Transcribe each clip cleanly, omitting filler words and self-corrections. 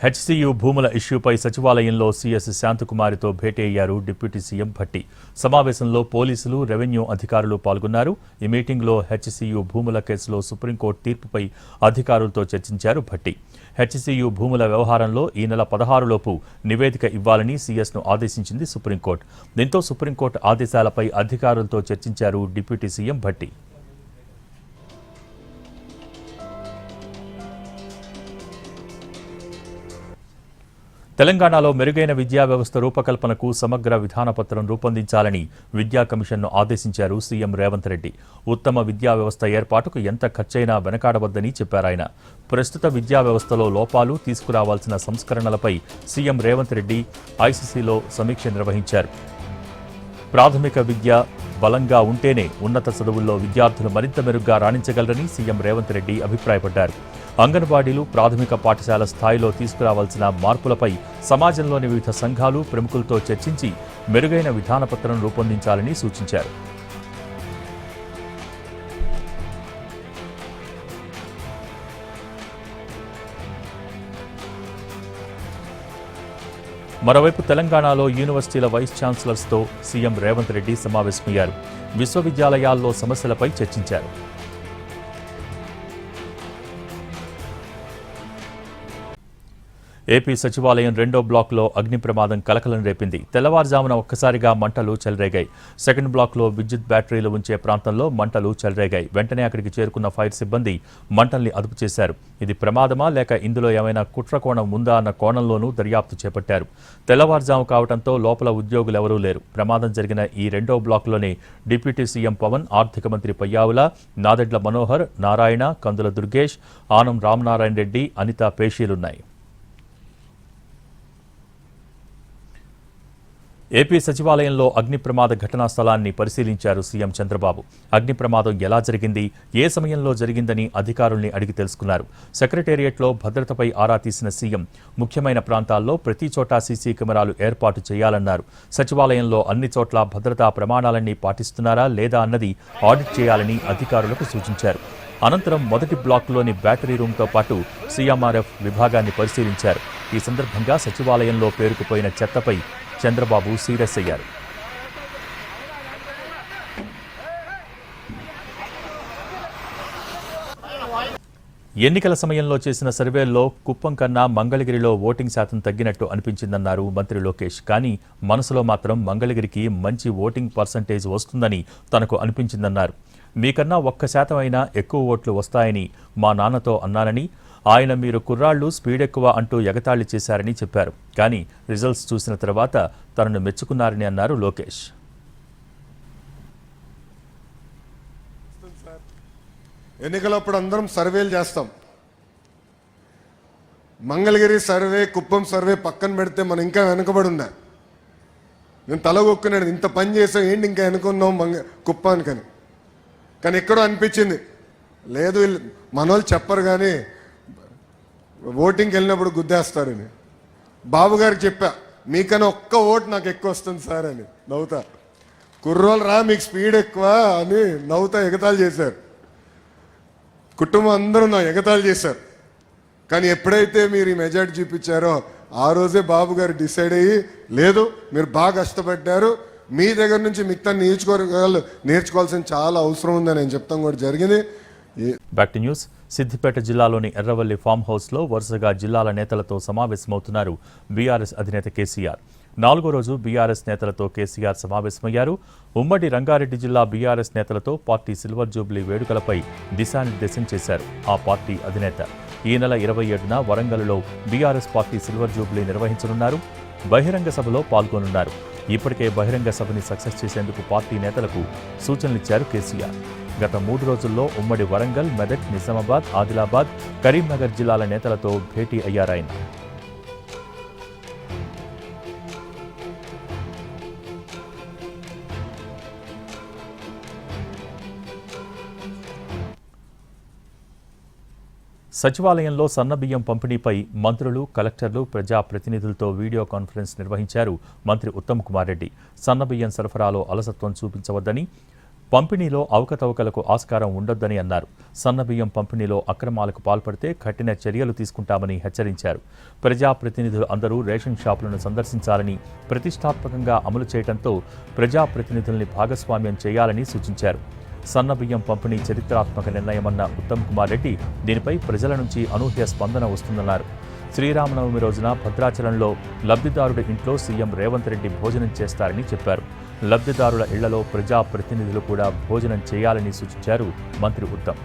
HCU భూముల ఇష్యూపై సచివాలయంలో CS శాంతకుమారితో భేటీ అయ్యారు డిప్యూటీ సీఎం భట్టి. సమావేశంలో పోలీసులు, రెవెన్యూ అధికారులు పాల్గొన్నారు. ఈ మీటింగ్లో హెచ్సియు భూముల కేసులో సుప్రీంకోర్టు తీర్పుపై అధికారులతో చర్చించారు భట్టి. హెచ్సియు భూముల వ్యవహారంలో ఈ నెల 16 లోపు నివేదిక ఇవ్వాలని సీఎస్ను ఆదేశించింది సుప్రీంకోర్టు. దీంతో సుప్రీంకోర్టు ఆదేశాలపై అధికారులతో చర్చించారు డిప్యూటీ సీఎం భట్టి. తెలంగాణలో మెరుగైన విద్యా వ్యవస్థ రూపకల్పనకు సమగ్ర విధానపత్రం రూపొందించాలని విద్యా కమిషన్ను ఆదేశించారు సీఎం రేవంత్ రెడ్డి. ఉత్తమ విద్యా వ్యవస్థ ఏర్పాటుకు ఎంత ఖర్చైనా వెనకాడవద్దని చెప్పారాయన. ప్రస్తుత విద్యా వ్యవస్థలో లోపాలు, తీసుకురావాల్సిన సంస్కరణలపై సీఎం రేవంత్ రెడ్డి ఐసీసీలో సమీక్ష నిర్వహించారు. ప్రాథమిక విద్య బలంగా ఉంటేనే ఉన్నత చదువుల్లో విద్యార్థులు మరింత మెరుగ్గా రాణించగలరని సీఎం రేవంత్ రెడ్డి అభిప్రాయపడ్డారు. అంగన్వాడీలు, ప్రాథమిక పాఠశాల స్థాయిలో తీసుకురావాల్సిన మార్పులపై సమాజంలోని వివిధ సంఘాలు, ప్రముఖులతో చర్చించి మెరుగైన విధానపత్రం రూపొందించాలని సూచించారు. మరోవైపు తెలంగాణలో యూనివర్సిటీల వైస్ ఛాన్సలర్స్తో సీఎం రేవంత్ రెడ్డి సమావేశమయ్యారు. విశ్వవిద్యాలయాల్లో సమస్యలపై చర్చించారు. ఏపీ సచివాలయం 2వ బ్లాక్లో అగ్ని ప్రమాదం కలకలం రేపింది. తెల్లవారుజామున ఒక్కసారిగా మంటలు చెలరేగాయి. సెకండ్ బ్లాక్లో విద్యుత్ బ్యాటరీలు ఉంచే ప్రాంతంలో మంటలు చెలరేగాయి. వెంటనే అక్కడికి చేరుకున్న ఫైర్ సిబ్బంది మంటల్ని అదుపు చేశారు. ఇది ప్రమాదమా లేక ఇందులో ఏమైనా కుట్రకోణం ఉందా అన్న కోణంలోనూ దర్యాప్తు చేపట్టారు. తెల్లవారుజాము కావడంతో లోపల ఉద్యోగులెవరూ లేరు. ప్రమాదం జరిగిన ఈ 2వ బ్లాక్లోనే డిప్యూటీ సీఎం పవన్, ఆర్థిక మంత్రి పయ్యావుల, నాదెండ్ల మనోహర్, నారాయణ, కందుల దుర్గేష్, ఆనం రామనారాయణ రెడ్డి, అనిత పేషీలున్నాయి. ఏపీ సచివాలయంలో అగ్ని ప్రమాద ఘటనా స్థలాన్ని పరిశీలించారు సీఎం చంద్రబాబు. అగ్ని ప్రమాదం ఎలా జరిగింది, ఏ సమయంలో జరిగిందని అధికారుల్ని అడిగి తెలుసుకున్నారు. సెక్రటేరియట్లో భద్రతపై ఆరా తీసిన సీఎం ముఖ్యమైన ప్రాంతాల్లో ప్రతి చోటా సీసీ కెమెరాలు ఏర్పాటు చేయాలన్నారు. సచివాలయంలో అన్ని చోట్ల భద్రతా ప్రమాణాలన్నీ పాటిస్తున్నారా లేదా అన్నది ఆడిట్ చేయాలని అధికారులకు సూచించారు. అనంతరం మొదటి బ్లాక్లోని బ్యాటరీ రూమ్తో పాటు సీఎంఆర్ఎఫ్ విభాగాన్ని పరిశీలించారు. ఈ సందర్భంగా సచివాలయంలో పేరుకుపోయిన చెత్తపై చంద్రబాబు సీరియస్ అయ్యారు. ఎన్నికల సమయంలో చేసిన సర్వేల్లో కుప్పం కన్నా మంగళగిరిలో ఓటింగ్ శాతం తగ్గినట్టు అనిపించిందన్నారు మంత్రి లోకేష్. కానీ మనసులో మాత్రం మంగళగిరికి మంచి ఓటింగ్ పర్సంటేజ్ వస్తుందని తనకు అనిపించిందన్నారు. మీకన్నా 1% అయినా ఎక్కువ ఓట్లు వస్తాయని మా నాన్నతో అన్నానని, ఆయన మీరు కుర్రాళ్లు స్పీడ్ ఎక్కువ అంటూ ఎగతాళి చేశారని చెప్పారు. కానీ రిజల్ట్స్ చూసిన తర్వాత తనను మెచ్చుకున్నారని అన్నారు లోకేష్. ఎన్నికలప్పుడు అందరం సర్వేలు చేస్తాం. మంగళగిరి సర్వే, కుప్పం సర్వే పక్కన పెడితే మనం ఇంకా వెనుకబడి ఉందా? నేను తలగొక్కున్నాడు, ఇంత పని చేసాం ఏంటి ఇంకా వెనుకున్నాం కుప్పానికని. కానీ ఎక్కడో అనిపించింది లేదు, మనోళ్ళు చెప్పరు కానీ ఓటింగ్కి వెళ్ళినప్పుడు గుద్దేస్తారని. బాబు గారికి చెప్పా, మీకన్నా ఒక్క ఓటు నాకు ఎక్కువ వస్తుంది సార్ అని. నవ్వుతా, కుర్రోలు రా మీకు స్పీడ్ ఎక్కువ అని నవ్వుతా ఎగతాళి చేశారు. కుటుంబం అందరూ నా ఎగతాళి చేశారు. కానీ ఎప్పుడైతే మీరు ఈ మెజార్టీ చూపించారో ఆ రోజే బాబు గారు డిసైడ్ అయ్యి, లేదు మీరు బాగా కష్టపడ్డారు, మీ దగ్గర నుంచి మిగతా నియోజకవర్గాలు నేర్చుకోవాల్సిన చాలా అవసరం ఉందని నేను చెప్తాం కూడా జరిగింది. Back to news. సిద్దిపేట జిల్లాలోని ఎర్రవల్లి ఫామ్ హౌస్లో వరుసగా జిల్లాల నేతలతో సమావేశమవుతున్నారు బీఆర్ఎస్ అధినేత కేసీఆర్. 4వ రోజు బీఆర్ఎస్ నేతలతో కేసీఆర్ సమావేశమయ్యారు. ఉమ్మడి రంగారెడ్డి జిల్లా బీఆర్ఎస్ నేతలతో పార్టీ సిల్వర్ జూబ్లీ వేడుకలపై దిశానిర్దేశం చేశారు ఆ పార్టీ అధినేత. ఈ నెల 27న వరంగల్లో బీఆర్ఎస్ పార్టీ సిల్వర్ జూబ్లీ నిర్వహించనున్నారు. బహిరంగ సభలో పాల్గొనున్నారు. ఇప్పటికే బహిరంగ సభని సక్సెస్ చేసేందుకు పార్టీ నేతలకు సూచనలిచ్చారు కేసీఆర్. గత 3 రోజుల్లో ఉమ్మడి వరంగల్, మెదక్, నిజామాబాద్, ఆదిలాబాద్, కరీంనగర్ జిల్లాల నేతలతో భేటీ అయ్యారాయన. సచివాలయంలో సన్నబియ్యం పంపిణీపై మంత్రులు, కలెక్టర్లు, ప్రజాప్రతినిధులతో వీడియో కాన్ఫరెన్స్ నిర్వహించారు మంత్రి ఉత్తమ్ కుమార్ రెడ్డి. సన్నబియ్యం సరఫరాలో అలసత్వం చూపించవద్దని, పంపిణీలో అవకతవకలకు ఆస్కారం ఉండొద్దని అన్నారు. సన్నబియ్యం పంపిణీలో అక్రమాలకు పాల్పడితే కఠిన చర్యలు తీసుకుంటామని హెచ్చరించారు. ప్రజాప్రతినిధులు అందరూ రేషన్ షాపులను సందర్శించాలని, ప్రతిష్టాత్మకంగా అమలు చేయడంతో ప్రజాప్రతినిధుల్ని భాగస్వామ్యం చేయాలని సూచించారు. సన్నబియ్యం పంపిణీ చరిత్రాత్మక నిర్ణయమన్న ఉత్తమ్ కుమార్ రెడ్డి దీనిపై ప్రజల నుంచి అనూహ్య స్పందన వస్తుందన్నారు. శ్రీరామనవమి రోజున భద్రాచలంలో లబ్ధిదారుడి ఇంట్లో సీఎం రేవంత్ రెడ్డి భోజనం చేస్తారని చెప్పారు. లబ్ధిదారుల ఇళ్లలో ప్రజాప్రతినిధులు కూడా భోజనం చేయాలని సూచించారు మంత్రి ఉత్తమ్.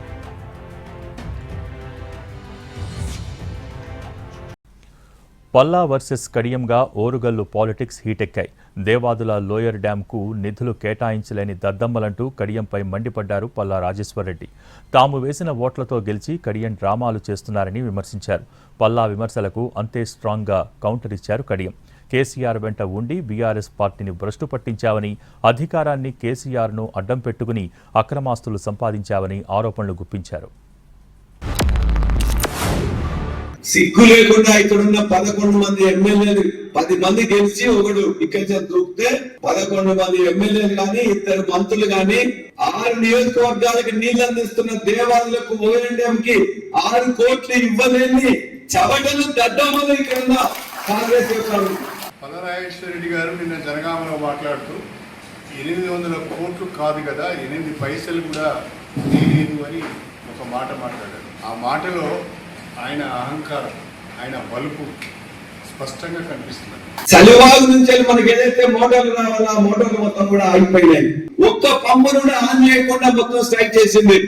పల్లా వర్సెస్ కడియంగా ఓరుగల్లు పాలిటిక్స్ హీటెక్కాయి. దేవాదుల లోయర్ డ్యాంకు నిధులు కేటాయించలేని దద్దమ్మలంటూ కడియంపై మండిపడ్డారు పల్లా రాజేశ్వరరెడ్డి. తాము వేసిన ఓట్లతో గెలిచి కడియం డ్రామాలు చేస్తున్నారని విమర్శించారు. పల్లా విమర్శలకు అంతే స్ట్రాంగ్గా కౌంటర్ ఇచ్చారు కడియం. కేసీఆర్ వెంట ఉండి బీఆర్ఎస్ పార్టీని భ్రష్టు పట్టించావని, అధికారాన్ని కేసీఆర్ను అడ్డం పెట్టుకుని అక్రమాస్తులు సంపాదించావని ఆరోపణలు గుప్పించారు. సిగ్గు లేకుండా ఇక్కడున్న 11 మంది ఎమ్మెల్యేలు 10 మంది గెలిచి ఒకడు ఇక్కడ దొరికితే 11 మంది ఎమ్మెల్యేలు గాని 2 మంత్రులు గాని 6 నియోజకవర్గాలకు నీళ్లు అందిస్తున్న దేవాలయాలకు ఓఎండ్ఎంకి 6 కోట్లు ఇవ్వలేని చవటలు దద్దమ్మలు ఇక్కడ కాంగ్రెస్ చెప్పారు. పల్లరాజేశ్వర రెడ్డి గారు నిన్న జనగామలో మాట్లాడుతూ 800 కోట్లు కాదు కదా, 8 పైసలు కూడా లేదు అని ఒక మాట మాట్లాడారు. ఆ మాటలో ఆయన అహంకారం, ఆయన బలుపు స్పష్టంగా కనిపిస్తున్నారు. చలివాగు నుంచి మనకి ఏదైతే మోటార్లు రావాలో ఆ మోటార్లు మొత్తం కూడా ఆగిపోయినాయి. ఒక్క పంపును కూడా ఆన్ చేయకుండా మొత్తం స్ట్రైక్ చేసింది.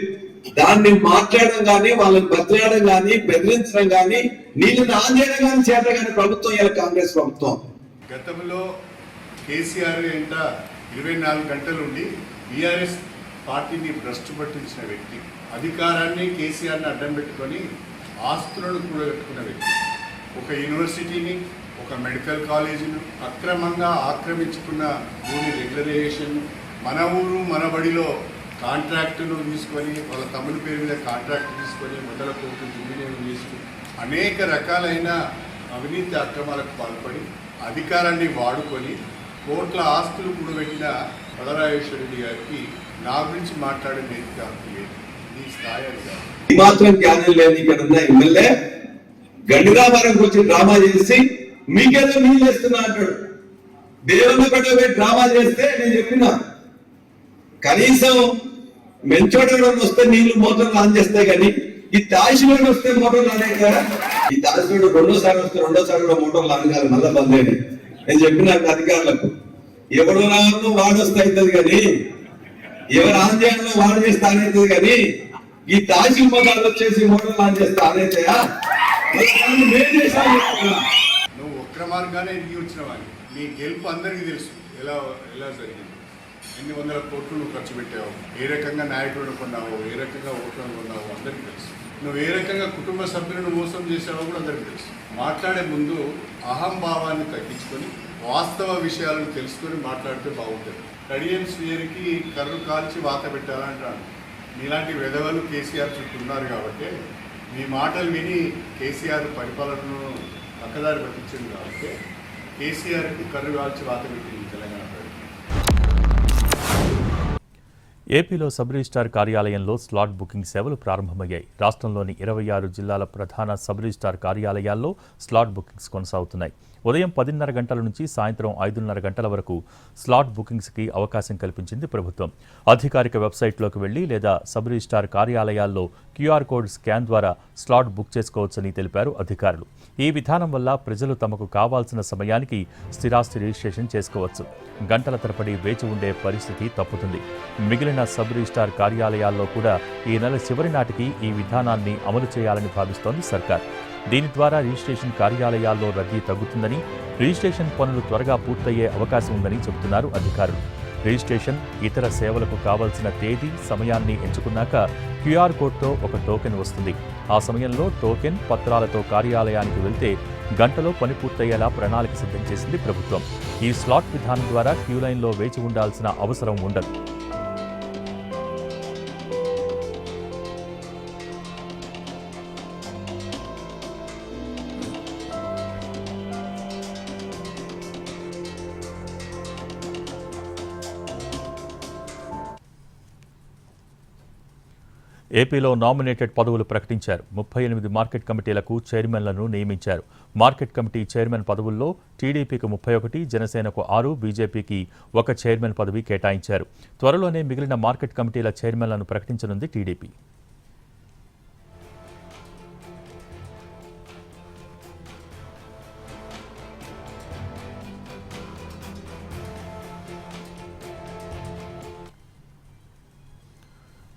దాన్ని మాట్లాడడం కానీ, వాళ్ళని బతిలాడడం కానీ, బెదిరించడం కానీ, నీళ్ళని ఆన్ చేయడం కానీ చేత కానీ ప్రభుత్వం ఇలా కాంగ్రెస్ ప్రభుత్వం. గతంలో కేసీఆర్ వెంట 24 గంటలు ఉండి బీఆర్ఎస్ పార్టీని భ్రష్టు పట్టించిన వ్యక్తి, అధికారాన్ని కేసీఆర్ని అడ్డం పెట్టుకొని ఆస్తులను కూడగట్టుకున్న వ్యక్తి, ఒక యూనివర్సిటీని, ఒక మెడికల్ కాలేజీను అక్రమంగా ఆక్రమించుకున్న భూమి రెగ్యులరైజేషన్, మన ఊరు మన బడిలో కాంట్రాక్టులు తీసుకొని వాళ్ళ తమ్ముని పేరు మీద కాంట్రాక్ట్ తీసుకొని మొదల కోర్టు దుర్వినియోగం చేసుకుని అనేక రకాలైన అవినీతి అక్రమాలకు పాల్పడి అధికారాన్ని వాడుకొని కోట్ల ఆస్తులు కూడబెట్టిన పల్లరాజేశ్వర రెడ్డి గారికి నా గురించి మాట్లాడే నైతిక హక్కు లేదు. ఈ స్థాయి అది కాదు. ఈ మాత్రం జ్ఞానం లేదు. ఇక్కడ ఉన్న ఎమ్మెల్యే గండిరామారంకి వచ్చి డ్రామా చేసి మీకేదో నీళ్ళు వేస్తున్నా అంటాడు. దేవుని పెట్టబోయి డ్రామా చేస్తే నేను చెప్పిన కనీసం మెంచోడు వస్తే నీళ్లు మోటార్లు ఆన్ చేస్తే కానీ ఈ తాసిలోడు వస్తే మోటార్లు ఆన్ కదా. ఈ తాసిలోడు రెండోసారి వస్తే రెండోసారి కూడా మోటార్లు ఆన్ కాదు, మళ్ళీ బంద్ అయ్యి. నేను చెప్పిన అధికారులకు ఎవడు రావాలో వాడు వస్తే అవుతుంది కానీ, ఎవరు ఆన్ చేయాలో వాడు చేస్తే ఆన్ అవుతుంది కానీ, ఈ తాసి మోటార్లు వచ్చేసి మోటార్లు ఆన్ చేస్తే ఆన్ అవుతాయా? నువ్వు ఒక్క మార్గానే ఎదిగి వచ్చిన వాడిని. నీ గెలుపు అందరికీ తెలుసు ఎలా ఎలా జరిగింది. ఎన్ని వందల కోట్లు నువ్వు ఖర్చు పెట్టావు, ఏ రకంగా నాయకులను కొన్నావు, ఏ రకంగా ఓట్లను కొన్నావు అందరికీ తెలుసు. నువ్వు ఏ రకంగా కుటుంబ సభ్యులను మోసం చేసావో కూడా అందరికీ తెలుసు. మాట్లాడే ముందు అహంభావాన్ని తగ్గించుకొని వాస్తవ విషయాలను తెలుసుకొని మాట్లాడితే బాగుంటుంది. కడియం స్వేరికి కర్రు కాల్చి వాత పెట్టాలంటాను. మీలాంటి వెధవలు కేసీఆర్ చుట్టూ ఉన్నారు కాబట్టి మీ మాటలు విని కేసీఆర్ పరిపాలనను పక్కదారి పట్టించింది కాబట్టి కేసీఆర్కి కర్రు కాల్చి వాత పెట్టింది తెలంగాణ. ఏపీలో సబ్ రిజిస్ట్రార్ కార్యాలయంలో స్లాట్ బుకింగ్ సేవలు ప్రారంభమయ్యాయి. రాష్ట్రంలోని 26 జిల్లాల ప్రధాన సబ్ రిజిస్ట్రార్ కార్యాలయాల్లో స్లాట్ బుకింగ్స్ కొనసాగుతున్నాయి. ఉదయం 10:30 గంటల నుంచి సాయంత్రం 5:30 గంటల వరకు స్లాట్ బుకింగ్స్కి అవకాశం కల్పించింది ప్రభుత్వం. అధికారిక వెబ్సైట్లోకి వెళ్లి లేదా సబ్ రిజిస్ట్రార్ కార్యాలయాల్లో QR కోడ్ స్కాన్ ద్వారా స్లాట్ బుక్ చేసుకోవచ్చని తెలిపారు అధికారులు. ఈ విధానం వల్ల ప్రజలు తమకు కావాల్సిన సమయానికి స్థిరాస్తి రిజిస్ట్రేషన్ చేసుకోవచ్చు. గంటల తరబడి వేచి ఉండే పరిస్థితి తప్పుతుంది. మిగిలిన సబ్ రిజిస్ట్రార్ కార్యాలయాల్లో కూడా ఈ నెల చివరి నాటికి ఈ విధానాన్ని అమలు చేయాలని భావిస్తోంది సర్కార్. దీని ద్వారా రిజిస్ట్రేషన్ కార్యాలయాల్లో రద్దీ తగ్గుతుందని, రిజిస్ట్రేషన్ పనులు త్వరగా పూర్తయ్యే అవకాశం ఉందని చెబుతున్నారు అధికారులు. రిజిస్ట్రేషన్, ఇతర సేవలకు కావలసిన తేదీ, సమయాన్ని ఎంచుకున్నాక QR కోడ్తో ఒక టోకెన్ వస్తుంది. ఆ సమయంలో టోకెన్, పత్రాలతో కార్యాలయానికి వెళ్తే గంటలో పని పూర్తయ్యేలా ప్రణాళిక సిద్ధం చేసింది ప్రభుత్వం. ఈ స్లాట్ విధానం ద్వారా క్యూలైన్లో వేచి ఉండాల్సిన అవసరం ఉండదు. ఏపీలో నామినేటెడ్ పదవులు ప్రకటించారు. 38 మార్కెట్ కమిటీలకు చైర్మన్లను నియమించారు. మార్కెట్ కమిటీ చైర్మన్ పదవుల్లో టీడీపీకి 31, జనసేనకు 6, బీజేపీకి 1 చైర్మన్ పదవి కేటాయించారు. త్వరలోనే మిగిలిన మార్కెట్ కమిటీల చైర్మన్లను ప్రకటించనుంది టీడీపీ.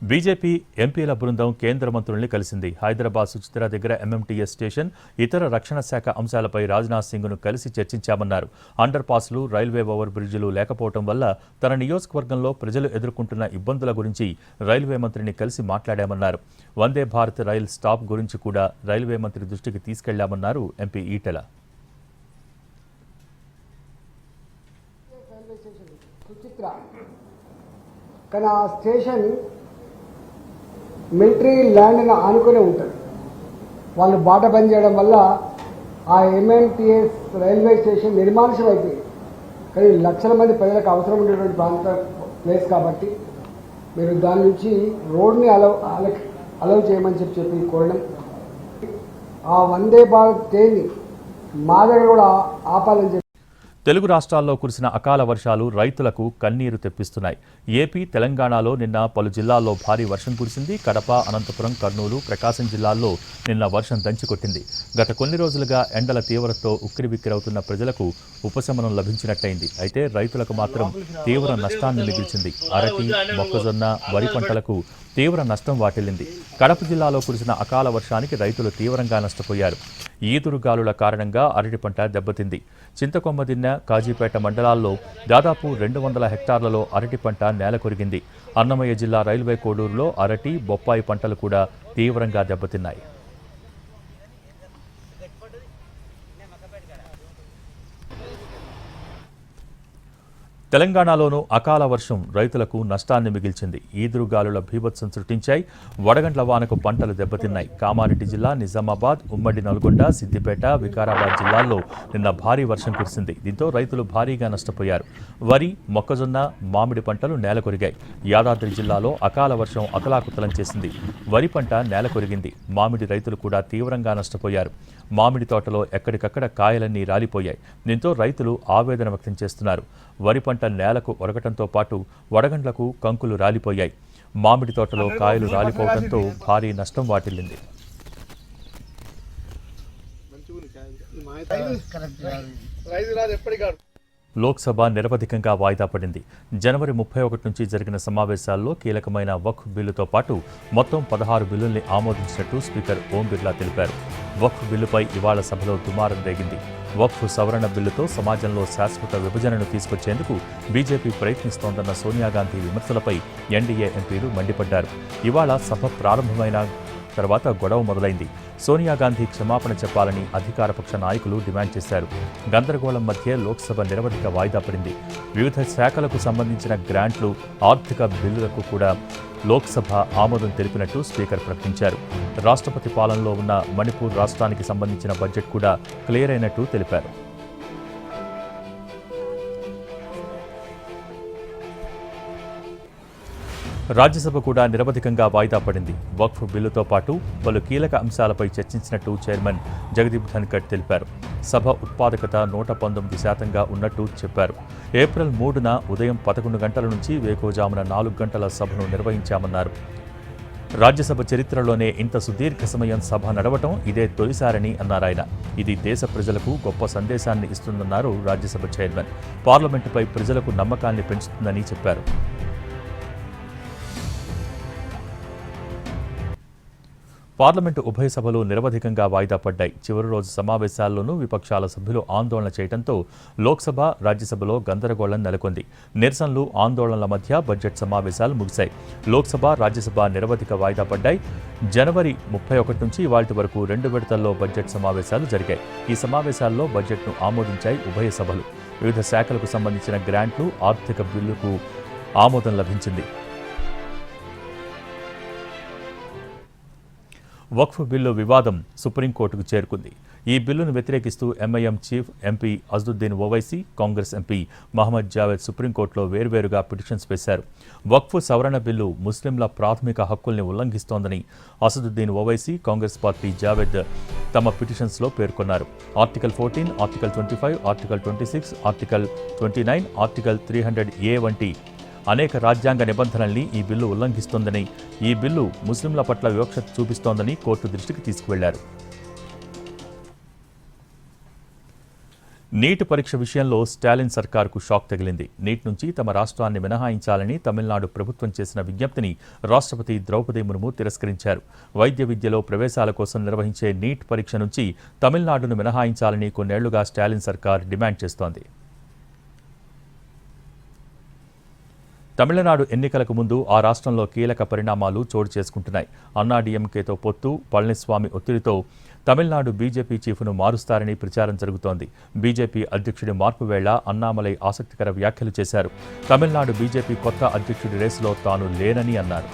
బీజేపీ ఎంపీల బృందం కేంద్ర మంత్రుల్ని కలిసింది. హైదరాబాద్ సుచిత్ర దగ్గర ఎంఎంటీఎస్ స్టేషన్, ఇతర రక్షణ శాఖ అంశాలపై రాజ్నాథ్ సింగ్ను కలిసి చర్చించామన్నారు. అండర్ పాస్లు, రైల్వే ఓవర్ బ్రిడ్జిలు లేకపోవడం వల్ల తన నియోజకవర్గంలో ప్రజలు ఎదుర్కొంటున్న ఇబ్బందుల గురించి రైల్వే మంత్రిని కలిసి మాట్లాడామన్నారు. వందే భారత్ రైల్ స్టాప్ గురించి కూడా రైల్వే మంత్రి దృష్టికి తీసుకెళ్లామన్నారు ఎంపీ ఈటెల. కానీ ఆ స్టేషన్ మిలిటరీ ల్యాండ్ని ఆనుకునే ఉంటుంది. వాళ్ళు బాట బంద్ చేయడం వల్ల ఆ ఎంఎంటీఎస్ రైల్వే స్టేషన్ నిర్మానుషం అయిపోయింది. కానీ లక్షల మంది ప్రజలకు అవసరం ఉండేటువంటి ప్లేస్ కాబట్టి మీరు దాని నుంచి రోడ్ని అలౌ చేయమని చెప్పి కోరడం. ఆ వందే భారత్ ట్రైన్ని మా దగ్గర కూడా ఆపాలని చెప్పి. తెలుగు రాష్ట్రాల్లో కురిసిన అకాల వర్షాలు రైతులకు కన్నీరు తెప్పిస్తున్నాయి. ఏపీ, తెలంగాణలో నిన్న పలు జిల్లాల్లో భారీ వర్షం కురిసింది. కడప, అనంతపురం, కర్నూలు, ప్రకాశం జిల్లాల్లో నిన్న వర్షం దంచికొట్టింది. గత కొన్ని రోజులుగా ఎండల తీవ్రతతో ఉక్కిరిబిక్కిరవుతున్న ప్రజలకు ఉపశమనం లభించినట్టయింది. అయితే రైతులకు మాత్రం తీవ్ర నష్టాన్ని మిగిల్చింది. అరటి, మొక్కజొన్న, వరి పంటలకు తీవ్ర నష్టం వాటిల్లింది. కడప జిల్లాలో కురిసిన అకాల వర్షానికి రైతులు తీవ్రంగా నష్టపోయారు. ఈదురుగాలుల కారణంగా అరటి పంట దెబ్బతింది. చింతకొమ్మదిన్నె, కాజీపేట మండలాల్లో దాదాపు 200 హెక్టార్లలో అరటి పంట నేలకొరిగింది. అన్నమయ్య జిల్లా రైల్వే కోడూరులో అరటి, బొప్పాయి పంటలు కూడా తీవ్రంగా దెబ్బతిన్నాయి. తెలంగాణలోనూ అకాల వర్షం రైతులకు నష్టాన్ని మిగిల్చింది. ఈదురుగాలుల భీభత్సం సృష్టించాయి. వడగండ్ల వానకు పంటలు దెబ్బతిన్నాయి. కామారెడ్డి జిల్లా, నిజామాబాద్, ఉమ్మడి నల్గొండ, సిద్దిపేట, వికారాబాద్ జిల్లాల్లో నిన్న భారీ వర్షం కురిసింది. దీంతో రైతులు భారీగా నష్టపోయారు. వరి, మొక్కజొన్న, మామిడి పంటలు నేలకొరిగాయి. యాదాద్రి జిల్లాలో అకాల వర్షం అతలాకుతలం చేసింది. వరి పంట నేలకొరిగింది. మామిడి రైతులు కూడా తీవ్రంగా నష్టపోయారు. మామిడి తోటలో ఎక్కడికక్కడ కాయలన్నీ రాలిపోయాయి. దీంతో రైతులు ఆవేదన వ్యక్తం చేస్తున్నారు. వరి పంట నేలకు ఒరగటంతో పాటు వడగండ్లకు కంకులు రాలిపోయాయి. మామిడి తోటలో కాయలు రాలిపోవడంతో భారీ నష్టం వాటిల్లింది. లోక్సభ నిరవధికంగా వాయిదా పడింది. జనవరి 31 నుంచి జరిగిన సమావేశాల్లో కీలకమైన వక్ఫ్ బిల్లుతో పాటు మొత్తం 16 బిల్లుల్ని ఆమోదించినట్టు స్పీకర్ ఓం బిర్లా తెలిపారు. వక్ఫ్ బిల్లుపై ఇవాళ సభలో దుమారం రేగింది. వక్ఫ్ సవరణ బిల్లుతో సమాజంలో శాశ్వత విభజనను తీసుకొచ్చేందుకు బీజేపీ ప్రయత్నిస్తోందన్న సోనియా గాంధీ విమర్శలపై ఎన్డీఏ ఎంపీలు మండిపడ్డారు. ఇవాళ సభ ప్రారంభమైన తర్వాత గొడవ మొదలైంది. సోనియా గాంధీ క్షమాపణ చెప్పాలని అధికారపక్ష నాయకులు డిమాండ్ చేశారు. గందరగోళం మధ్య లోక్సభ నిరవధిక వాయిదా పడింది. వివిధ శాఖలకు సంబంధించిన గ్రాంట్లు, ఆర్థిక బిల్లులకు కూడా లోక్సభ ఆమోదం తెలిపినట్టు స్పీకర్ ప్రకటించారు. రాష్ట్రపతి పాలనలో ఉన్న మణిపూర్ రాష్ట్రానికి సంబంధించిన బడ్జెట్ కూడా క్లియర్ అయినట్టు తెలిపారు. రాజ్యసభ కూడా నిరవధికంగా వాయిదా పడింది. వక్ఫ్ బిల్లుతో పాటు పలు కీలక అంశాలపై చర్చించినట్టు చైర్మన్ జగదీప్ ధన్కర్ తెలిపారు. సభ ఉత్పాదకత 119% ఉన్నట్టు చెప్పారు. ఏప్రిల్ 3న ఉదయం 11 గంటల నుంచి వేకువజామున 4 గంటల సభను నిర్వహించామన్నారు. రాజ్యసభ చరిత్రలోనే ఇంత సుదీర్ఘ సమయం సభ నడవటం ఇదే తొలిసారని అన్నారాయన. ఇది దేశ ప్రజలకు గొప్ప సందేశాన్ని ఇస్తుందన్నారు రాజ్యసభ చైర్మన్. పార్లమెంటుపై ప్రజలకు నమ్మకాన్ని పెంచుతుందని చెప్పారు. పార్లమెంటు ఉభయ సభలు నిరవధికంగా వాయిదా పడ్డాయి. చివరి రోజు సమావేశాల్లోనూ విపక్షాల సభ్యులు ఆందోళన చేయడంతో లోక్సభ, రాజ్యసభలో గందరగోళం నెలకొంది. నిరసనలు, ఆందోళనల మధ్య బడ్జెట్ సమావేశాలు ముగిశాయి. లోక్సభ, రాజ్యసభ నిరవధిక వాయిదా పడ్డాయి. జనవరి 31 నుంచి ఇవాళ్టి వరకు 2 విడతల్లో బడ్జెట్ సమావేశాలు జరిగాయి. ఈ సమావేశాల్లో బడ్జెట్ను ఆమోదించాయి ఉభయ సభలు. వివిధ శాఖలకు సంబంధించిన గ్రాంట్లు, ఆర్థిక బిల్లుకు ఆమోదం లభించింది. వక్ఫ్ బిల్లు వివాదం సుప్రీంకోర్టుకు చేరుకుంది. ఈ బిల్లును వ్యతిరేకిస్తూ MIM chief MP Asaduddin Owaisi, Congress MP Mohammed Javed సుప్రీంకోర్టులో వేర్వేరుగా పిటిషన్స్ వేశారు. వక్ఫ్ సవరణ బిల్లు ముస్లింల ప్రాథమిక హక్కుల్ని ఉల్లంఘిస్తోందని అసదుద్దీన్ ఓవైసీ, కాంగ్రెస్ పార్టీ జావేద్ తమ పిటిషన్స్లో పేర్కొన్నారు. Article 14, article 25, article 26, article 29, article 300A వంటి అనేక రాజ్యాంగ నిబంధనల్ని ఈ బిల్లు ఉల్లంఘిస్తోందని, ఈ బిల్లు ముస్లింల పట్ల వివక్షత చూపిస్తోందని కోర్టు దృష్టికి తీసుకువెళ్లారు. నీట్ పరీక్ష విషయంలో స్టాలిన్ సర్కార్కు షాక్ తగిలింది. నీట్ నుంచి తమ రాష్ట్రాన్ని మినహాయించాలని తమిళనాడు ప్రభుత్వం చేసిన విజ్ఞప్తిని రాష్ట్రపతి ద్రౌపది ముర్ము తిరస్కరించారు. వైద్య విద్యలో ప్రవేశాల కోసం నిర్వహించే నీట్ పరీక్ష నుంచి తమిళనాడును మినహాయించాలని కొన్నేళ్లుగా స్టాలిన్ సర్కార్ డిమాండ్ చేస్తోంది. తమిళనాడు ఎన్నికలకు ముందు ఆ రాష్ట్రంలో కీలక పరిణామాలు చోటు చేసుకుంటున్నాయి. అన్నాడీఎంకేతో పొత్తు, పళనిస్వామి ఒత్తిడితో తమిళనాడు బీజేపీ చీఫ్ను మారుస్తారని ప్రచారం జరుగుతోంది. బీజేపీ అధ్యక్షుడి మార్పు వేళ అన్నామలై ఆసక్తికర వ్యాఖ్యలు చేశారు. తమిళనాడు బీజేపీ కొత్త అధ్యక్షుడి రేసులో తాను లేనని అన్నారు.